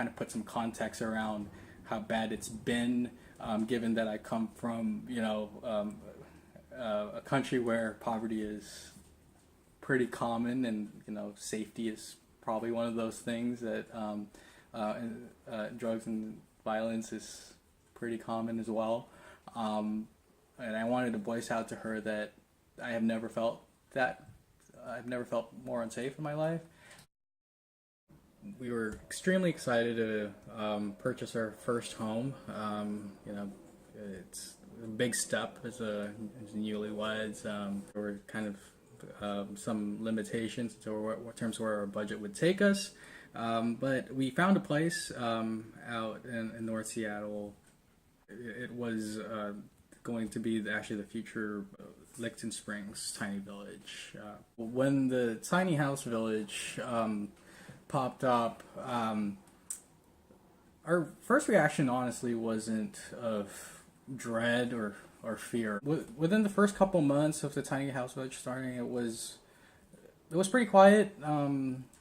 kind of put some context around how bad it's been, given that I come from, a country where poverty is pretty common, and safety is probably one of those things that drugs and violence is pretty common as well. And I wanted to voice out to her that I have never felt that. I've never felt more unsafe in my life. We were extremely excited to purchase our first home. It's a big step as newlyweds. There were kind of some limitations to what terms where our budget would take us. But we found a place out in North Seattle. It was going to be actually the future Licton Springs tiny village. When the tiny house village popped up, our first reaction honestly wasn't of dread or fear. Within the first couple months of the tiny house village starting, it was pretty quiet.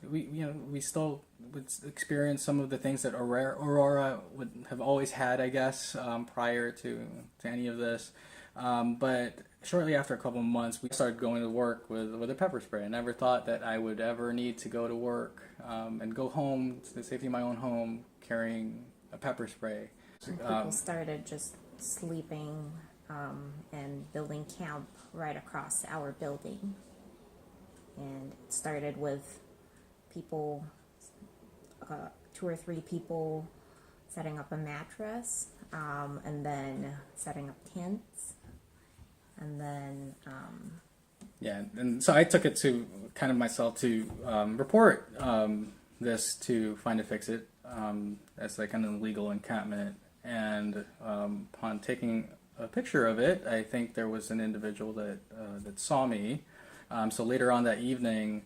We still would experience some of the things that Aurora would have always had, I guess, prior to any of this. But shortly after a couple of months, we started going to work with a pepper spray. I never thought that I would ever need to go to work and go home to the safety of my own home carrying a pepper spray. People started just sleeping and building camp right across our building. And it started with people, 2 or 3 people setting up a mattress, and then setting up tents, and then yeah, and so I took it to kind of myself to report this to Find and Fix It as like kind of legal encampment. And upon taking a picture of it, I think there was an individual that saw me. So later on that evening,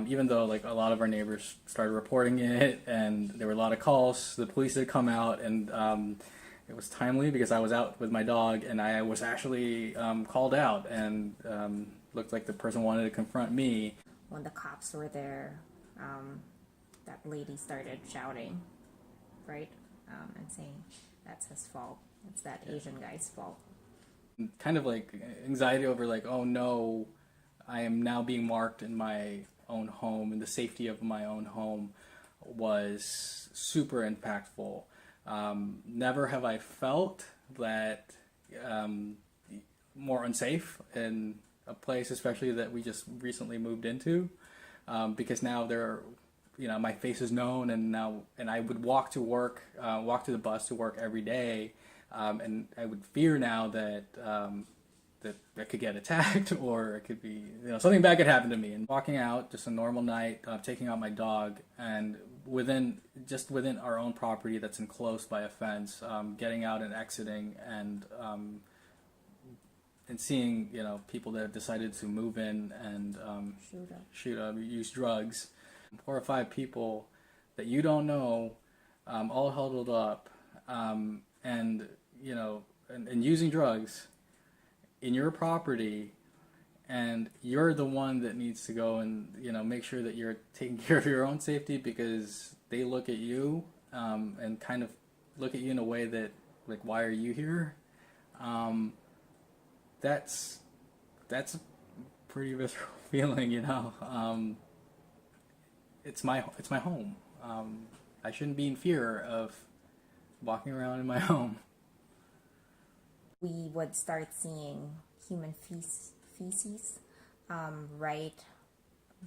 even though like a lot of our neighbors started reporting it and there were a lot of calls, the police had come out, and it was timely because I was out with my dog and I was actually called out, and looked like the person wanted to confront me. When the cops were there, that lady started shouting, right? And saying that's his fault. It's that Asian guy's fault. Kind of like anxiety over like, oh no, I am now being marked in my own home, and the safety of my own home was super impactful. Never have I felt that more unsafe in a place, especially that we just recently moved into, because now my face is known, and I would walk to work, walk to the bus to work every day, and I would fear now that that I could get attacked, or it could be, something bad could happen to me. And walking out, just a normal night, taking out my dog, and within our own property that's enclosed by a fence, getting out and exiting, and seeing, people that have decided to move in and use drugs. 4 or 5 people that you don't know, all huddled up, and using drugs in your property, and you're the one that needs to go and make sure that you're taking care of your own safety, because they look at you and kind of look at you in a way that, like, why are you here? That's a pretty visceral feeling, It's my home. I shouldn't be in fear of walking around in my home. We would start seeing human feces right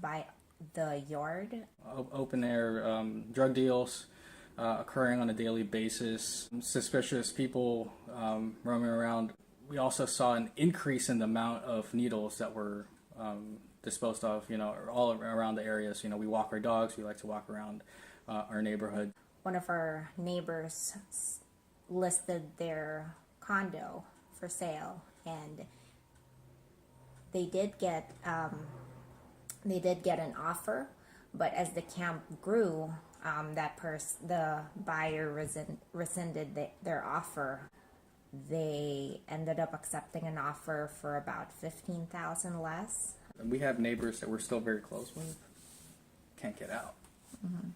by the yard. Open air drug deals occurring on a daily basis. Suspicious people roaming around. We also saw an increase in the amount of needles that were disposed of, all around the areas. We walk our dogs. We like to walk around our neighborhood. One of our neighbors listed their condo for sale, and they did get an offer, but as the camp grew, the buyer rescinded their offer. They ended up accepting an offer for about $15,000 less. We have neighbors that we're still very close with. Can't get out. Mm-hmm.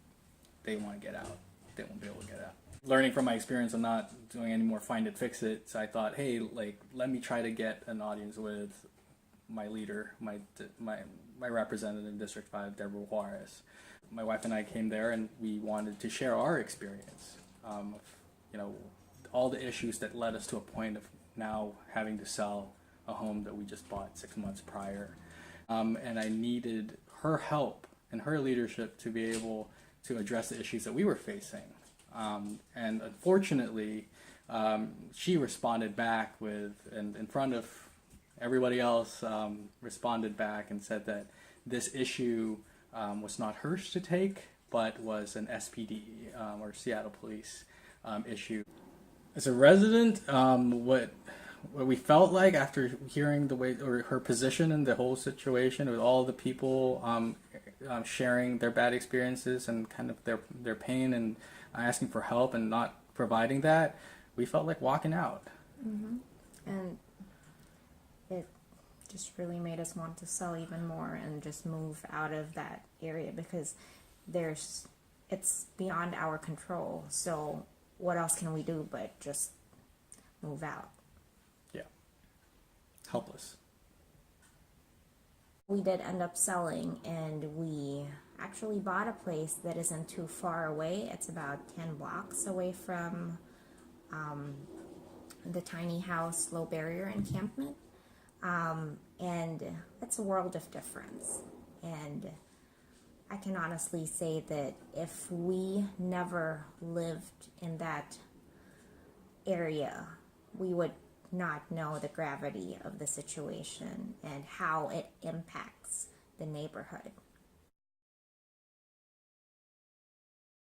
They want to get out. they won't be able to get out. Learning from my experience of not doing any more find it, fix it, so I thought, hey, like, let me try to get an audience with my leader, my representative in District 5, Deborah Juarez. My wife and I came there, and we wanted to share our experience of, you know, all the issues that led us to a point of now having to sell a home that we just bought 6 months prior. And I needed her help and her leadership to be able to address the issues that we were facing. And unfortunately, she responded back with, and in front of everybody else, responded back and said that this issue was not hers to take, but was an SPD or Seattle Police issue. As a resident, what we felt like after hearing the way or her position in the whole situation with all the people sharing their bad experiences and kind of their pain and asking for help and not providing that, we felt like walking out. Mm-hmm. And it just really made us want to sell even more and just move out of that area because it's beyond our control. So what else can we do but just move out? Yeah. Helpless. We did end up selling, and we actually bought a place that isn't too far away. It's about 10 blocks away from the tiny house, low barrier encampment. And it's a world of difference. And I can honestly say that if we never lived in that area, we would not know the gravity of the situation and how it impacts the neighborhood.